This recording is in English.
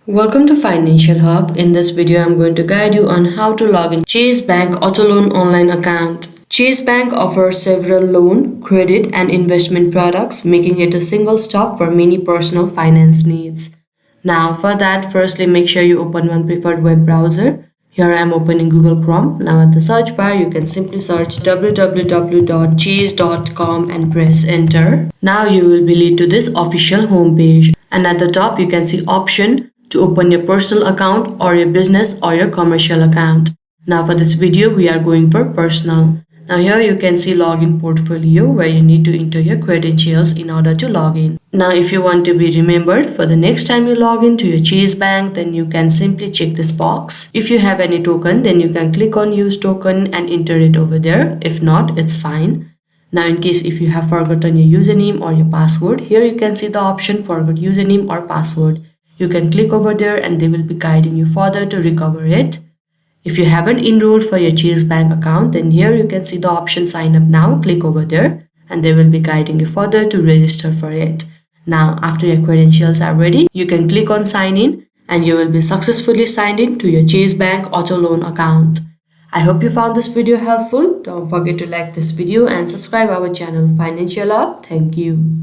Welcome to Financial Hub. In this video, I'm going to guide you on how to log in Chase Bank Auto Loan online account. Chase Bank offers several loan, credit, and investment products, making it a single stop for many personal finance needs. Now, for that, firstly, make sure you open one preferred web browser. Here I am opening Google Chrome. Now at the search bar, you can simply search www.chase.com and press enter. Now you will be led to this official homepage. And at the top, you can see option to open your personal account or your business or your commercial account. Now for this video, we are going for personal. Now here you can see login portfolio where you need to enter your credentials in order to log in. Now if you want to be remembered for the next time you log into your Chase Bank, then you can simply check this box. If you have any token, then you can click on use token and enter it over there. If not, it's fine. Now in case if you have forgotten your username or your password, here you can see the option forgot username or password. You can click over there and they will be guiding you further to recover it. If you haven't enrolled for your Chase Bank account, then here you can see the option sign up now. Click over there and they will be guiding you further to register for it. Now after your credentials are ready, you can click on sign in and you will be successfully signed in to your Chase Bank Auto Loan account. I hope you found this video helpful. Don't forget to like this video and subscribe our channel Financial Hub. Thank you.